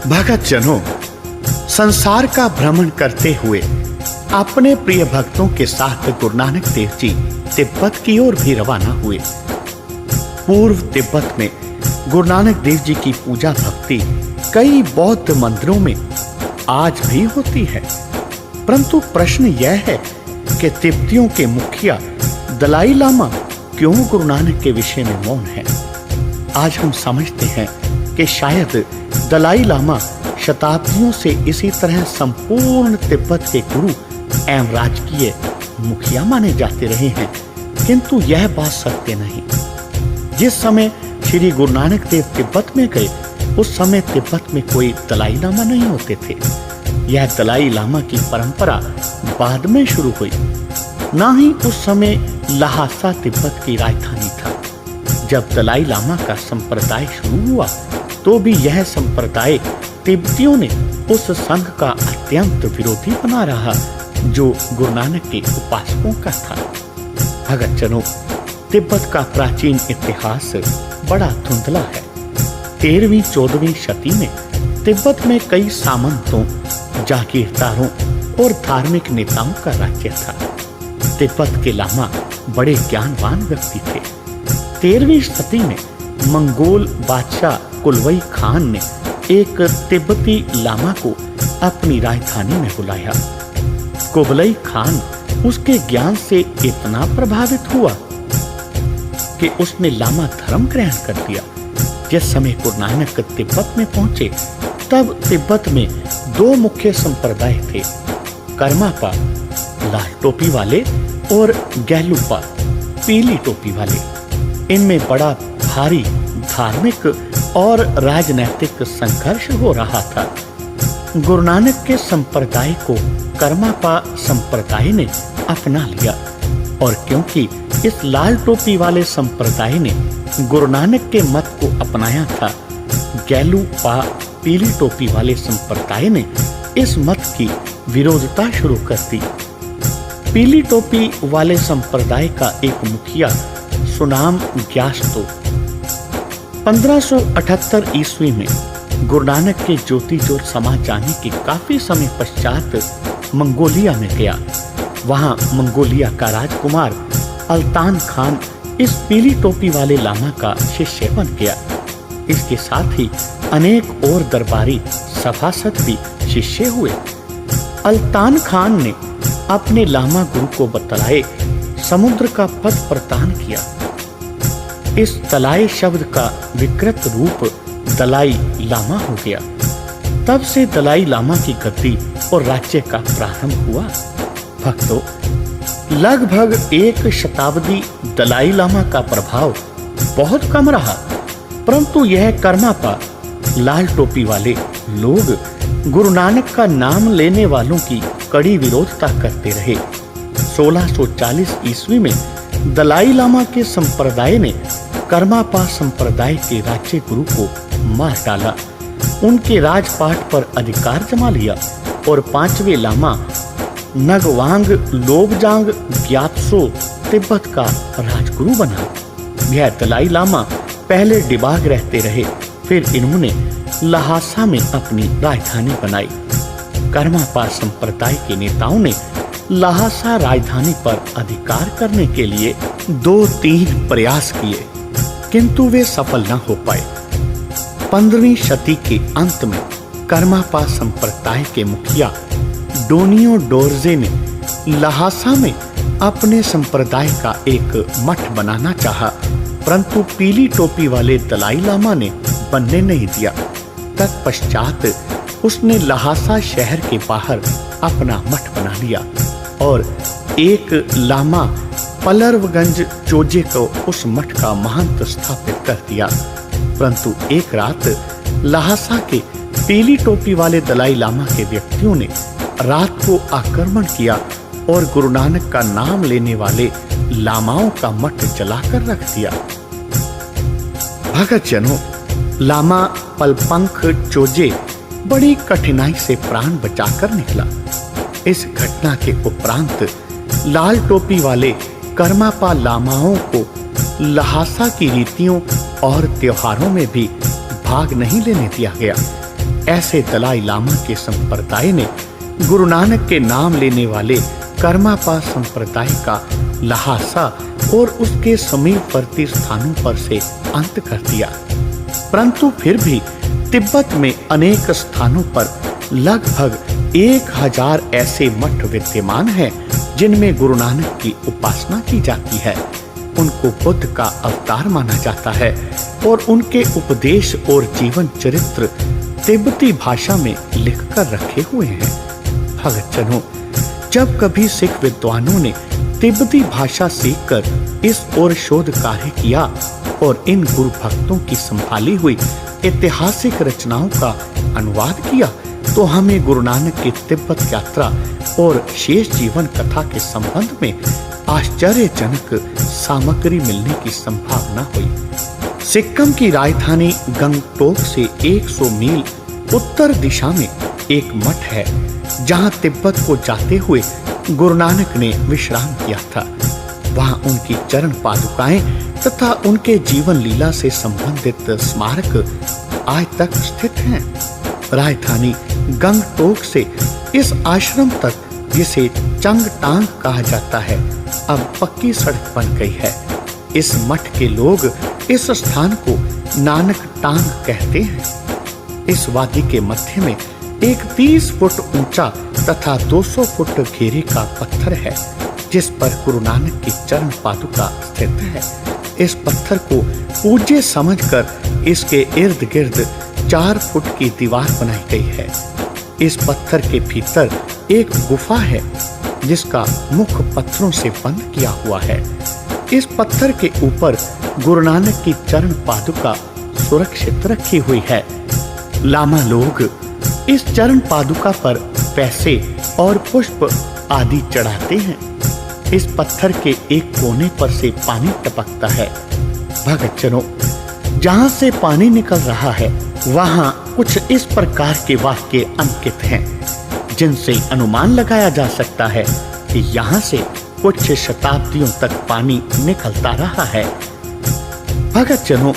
भगत जनों, संसार का भ्रमण करते हुए अपने प्रिय भक्तों के साथ गुरु नानक देव जी तिब्बत की ओर भी रवाना हुए। पूर्व तिब्बत में गुरु नानक देव जी की पूजा भक्ति कई बौद्ध मंदिरों में आज भी होती है, परंतु प्रश्न यह है कि तिब्बतियों के मुखिया दलाई लामा क्यों गुरु नानक के विषय में मौन है। आज हम समझते हैं कि शायद दलाई लामा शताब्दियों से इसी तरह संपूर्ण तिब्बत के गुरु एवं राजकीय मुखिया माने जाते रहे हैं, किंतु यह बात सत्य नहीं। जिस समय श्री गुरु नानक देव तिब्बत में गए उस समय तिब्बत में कोई दलाई लामा नहीं होते थे। यह दलाई लामा की परंपरा बाद में शुरू हुई। ना ही उस समय लहासा तिब्बत की राजधानी था। जब दलाई लामा का संप्रदाय शुरू हुआ तो भी यह संप्रदाय तिब्बतियों ने उस संघ का अत्यंत विरोधी बना रहा जो गुरु नानक के उपासकों का था। भगत जनों, तिब्बत का प्राचीन इतिहास बड़ा धुंधला है। 13वीं 14वीं शती में तिब्बत में कई सामंतों, जागीरदारों और धार्मिक नेताओं का राज्य था। तिब्बत के लामा बड़े ज्ञानवान व्यक्ति थे। 13वीं शती में मंगोल बादशाह कुलवई खान ने एक तिब्बती लामा को अपनी राजधानी में बुलाया। कुबलई खान उसके ज्ञान से इतना प्रभावित हुआ कि उसने लामा धर्म ग्रहण कर लिया। जिस समय गुरु नानक तिब्बत में पहुंचे तब तिब्बत में 2 मुख्य संप्रदाय थे, कर्मापा लाल टोपी वाले और गैलुपा पीली टोपी वाले। इनमें बड़ा भारी धार्मिक और राजनैतिक संघर्ष हो रहा था। गुरु नानक के संप्रदाय को कर्मापा संप्रदाय ने अपना लिया और क्योंकि इस लाल टोपी वाले संप्रदाय ने गुरु नानक के मत को अपनाया था, गैलुपा पीली टोपी वाले संप्रदाय ने इस मत की विरोधता शुरू कर दी। पीली टोपी वाले संप्रदाय का एक मुखिया सुनाम ग्यास्तो 1578 ईस्वी में गुरु नानक के ज्योति ज्योत समा जाने के काफी समय पश्चात मंगोलिया में गया। वहां मंगोलिया का राजकुमार अल्तान खान इस पीली टोपी वाले लामा का शिष्य बन गया। इसके साथ ही अनेक और दरबारी सभासद भी शिष्य हुए। अल्तान खान ने अपने लामा गुरु को बतलाए समुद्र का पद प्रदान किया। इस तलाए शब्द का विकृत रूप दलाई लामा हो गया। तब से दलाई लामा की गद्दी और राज्य का प्रारंभ हुआ। भक्तों, लगभग 1 शताब्दी दलाई लामा का प्रभाव बहुत कम रहा, परंतु यह कर्मापा लाल टोपी वाले लोग गुरु नानक का नाम लेने वालों की कड़ी विरोधता करते रहे। 1640 ईस्वी में दलाई लामा के संप्रदाय ने कर्मापा संप्रदाय के राज्य गुरु को मार डाला, उनके राजपाट पर अधिकार जमा लिया और 5वें लामा नगवांग लोबजांग ग्यात्सो तिब्बत का राजगुरु बना। यह दलाई लामा पहले डिबाग रहते रहे, फिर इन्होंने लहासा में अपनी राजधानी बनाई। कर्मापा संप्रदाय के नेताओं ने लहासा राजधानी पर अधिकार करने के लिए 2-3 प्रयास किए, किंतु वे सफल न हो पाए। 15वीं शती के अंत में कर्मापा संप्रदाय के मुखिया डोनियो डोरजे ने लहासा में अपने संप्रदाय का एक मठ बनाना चाहा, परंतु पीली टोपी वाले दलाई लामा ने बनने नहीं दिया। तत्पश्चात उसने लहासा शहर के बाहर अपना मठ बना लिया और एक लामा पलरवगंज चोजे को उस मठ का महंत स्थापित कर दिया। परंतु एक रात लहासा के पीली टोपी वाले दलाई लामा के व्यक्तियों ने रात को आक्रमण किया और गुरु नानक का नाम लेने वाले लामाओं का मठ जलाकर रख दिया। भगत जनों, लामा पलपंख चोजे बड़ी कठिनाई से प्राण बचाकर निकला। इस घटना के उपरांत लाल टोपी वाले कर्मापा लामाओं को लहासा की रीतियों और त्योहारों में भी भाग नहीं लेने दिया गया। ऐसे दलाई लामा के संप्रदाय ने गुरु नानक के नाम लेने वाले कर्मापा संप्रदाय का लहासा और उसके समीपवर्ती स्थानों पर से अंत कर दिया। परंतु फिर भी तिब्बत में अनेक स्थानों पर लगभग 1000 ऐसे मठ विद्यमान हैं जिनमें गुरु नानक की उपासना की जाती है। उनको बुद्ध का अवतार माना जाता है और उनके उपदेश और जीवन चरित्र तिब्बती भाषा में लिखकर रखे हुए हैं। भक्तजनों, जब कभी सिख विद्वानों ने तिब्बती भाषा सीखकर इस ओर शोध कार्य किया और इन गुरु भक्तों की संभाली हुई ऐतिहासिक रचनाओं का अनुवाद किया, तो हमें गुरु नानक की तिब्बत यात्रा और शेष जीवन कथा के संबंध में आश्चर्यजनक सामग्री मिलने की संभावना हुई। सिक्किम की राजधानी गंगटोक से 100 मील उत्तर दिशा में एक मठ है जहां तिब्बत को जाते हुए गुरु नानक ने विश्राम किया था। वहां उनकी चरण पादुकाएं तथा उनके जीवन लीला से संबंधित स्मारक आज तक स्थित हैं। राजधानी गंगटोक से इस आश्रम तक, जिसे चंगटांग कहा जाता है, अब पक्की सड़क बन गई है। इस मठ के लोग इस स्थान को नानक टांग कहते हैं। इस वादी के मध्य में एक 30 फुट ऊंचा तथा 200 फुट घेरे का पत्थर है जिस पर गुरु नानक की चरण पादुका स्थित है। इस पत्थर को पूज्य समझकर इसके इर्द गिर्द 4 फुट की दीवार बनाई गई है। इस पत्थर के भीतर एक गुफा है जिसका मुख पत्थरों से बंद किया हुआ है। इस पत्थर के ऊपर गुरु नानक की चरण पादुका सुरक्षित रखी हुई है। लामा लोग इस चरण पादुका पर पैसे और पुष्प आदि चढ़ाते हैं। इस पत्थर के एक कोने पर से पानी टपकता है। भक्तजनों, जहां से पानी निकल रहा है वहां कुछ इस प्रकार के वाक्य अंकित हैं जिनसे अनुमान लगाया जा सकता है कि यहाँ से कुछ शताब्दियों तक पानी निकलता रहा है। भक्तजनों,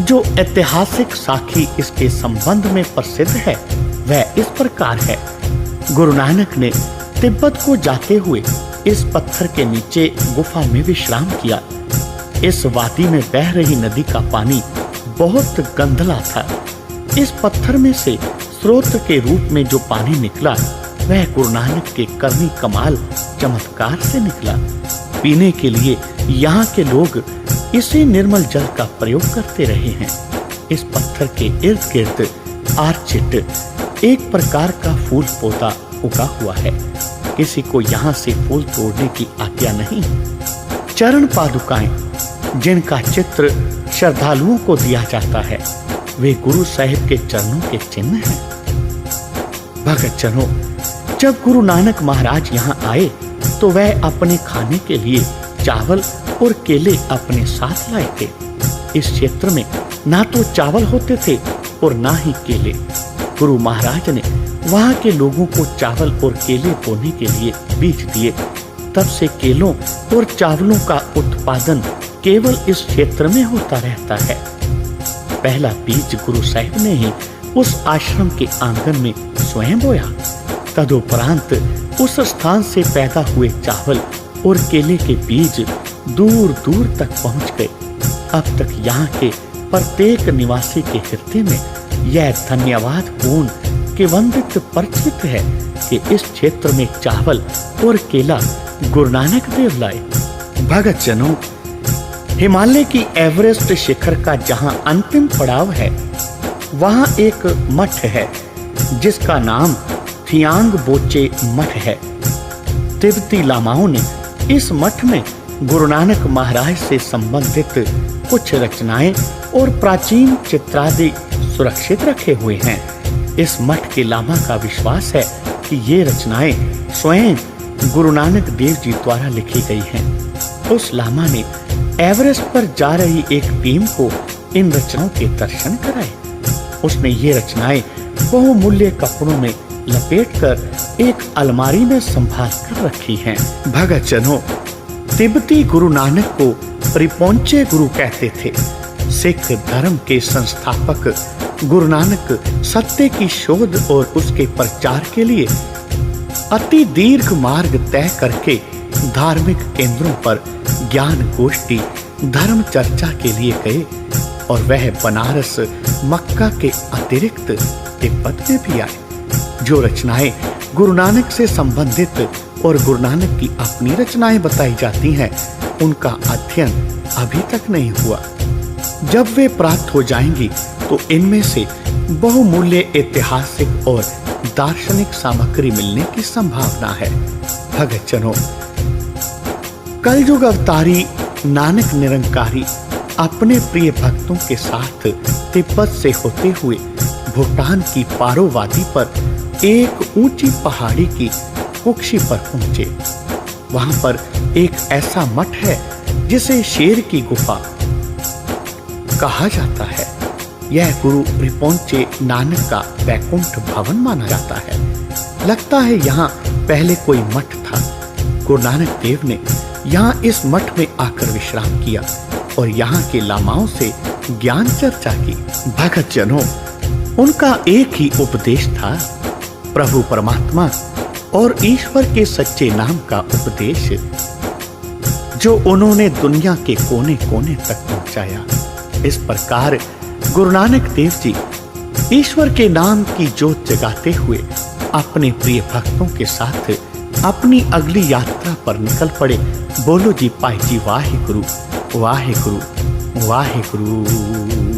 जो ऐतिहासिक साखी इसके संबंध में प्रसिद्ध है वह इस प्रकार है। गुरु नानक ने तिब्बत को जाते हुए इस पत्थर के नीचे गुफा में विश्राम किया। इस वादी में बह रही नदी का पानी बहुत गंधला था। इस पत्थर में से स्रोत के रूप में जो पानी निकला वह गुरु नानक के करनी कमाल चमत्कार से निकला। पीने के लिए यहाँ के लोग इसी निर्मल जल का प्रयोग करते रहे हैं। इस पत्थर के इर्द गिर्द आर्चिड, एक प्रकार का फूल पौधा उगा हुआ है। किसी को यहाँ से फूल तोड़ने की आज्ञा नहीं। चरण पादुकाएं जिनका चित्र श्रद्धालुओं को दिया जाता है वे गुरु साहिब के चरणों के चिन्ह हैं। भक्तजनों, जब गुरु नानक महाराज यहाँ आए तो वह अपने खाने के लिए चावल और केले अपने साथ लाए थे। इस क्षेत्र में ना तो चावल होते थे और ना ही केले। गुरु महाराज ने वहाँ के लोगों को चावल और केले बोने के लिए बीज दिए। तब से केलों और चावलों का उत्पादन केवल इस क्षेत्र में होता रहता है। पहला बीज गुरु साहिब ने ही उस आश्रम के आंगन में स्वयं बोया। तदुपरांत उस स्थान से पैदा हुए चावल और केले के बीज दूर दूर तक पहुंच गए। अब तक यहाँ के प्रत्येक निवासी के हृदय में यह धन्यवाद पूर्ण के वंदित परिचित है कि इस क्षेत्र में चावल और केला गुरु नानक देव लाए। भक्तजनों, हिमालय की एवरेस्ट शिखर का जहां अंतिम पड़ाव है वहां एक मठ है जिसका नाम थियांग बोचे मठ है। तिब्बती लामाओं ने इस मठ में गुरु नानक महाराज से संबंधित कुछ रचनाएं और प्राचीन चित्रादि सुरक्षित रखे हुए हैं। इस मठ के लामा का विश्वास है कि ये रचनाएं स्वयं गुरु नानक देव जी द्वारा लिखी गई हैं। उस लामा ने एवरेस्ट पर जा रही एक टीम को इन रचनाओं के दर्शन कराए। उसने ये रचनाएं बहुमूल्य कपड़ों में लपेटकर एक अलमारी में संभाल कर रखी हैं। भक्तजनों, तिब्बती गुरु नानक को रिपोंचे गुरु कहते थे। सिख धर्म के संस्थापक गुरु नानक सत्य की शोध और उसके प्रचार के लिए अति दीर्घ मार्ग तय करके धार्मिक केंद्रों पर ज्ञान गोष्ठी धर्म चर्चा के लिए गए और वह बनारस मक्का के अतिरिक्त तिब्बत में भी आए। जो रचनाएं गुरु नानक से संबंधित और गुरु नानक की अपनी रचनाएं बताई जाती हैं, उनका अध्ययन अभी तक नहीं हुआ। जब वे प्राप्त हो जाएंगी तो इनमें से बहुमूल्य ऐतिहासिक और दार्शनिक सामग्री मिलने की संभावना है। भगतजनों, कलयुग अवतारी नानक निरंकारी अपने प्रिय भक्तों के साथ तिब्बत से होते हुए भूटान की पारोवादी पर एक ऊंची पहाड़ी की कुक्षी पर पहुंचे। वहां पर एक ऐसा मठ है जिसे शेर की गुफा कहा जाता है। यह गुरु रिपोंचे नानक का वैकुंठ भवन माना जाता है। लगता है यहाँ पहले कोई मठ था। गुरु नानक देव ने यहाँ इस मठ में आकर विश्राम किया और यहाँ के लामाओं से ज्ञान चर्चा की। भगत जनों, उनका एक ही उपदेश था, प्रभु परमात्मा और ईश्वर के सच्चे नाम का उपदेश, जो उन्होंने दुनिया के कोने कोने तक पहुंचाया। इस प्रकार गुरु नानक देव जी ईश्वर के नाम की जोत जगाते हुए अपने प्रिय भक्तों के साथ अपनी अगली यात्रा पर निकल पड़े। बोलो जी पाई जी वाहे गुरु वाहे गुरु वाहे गुरु।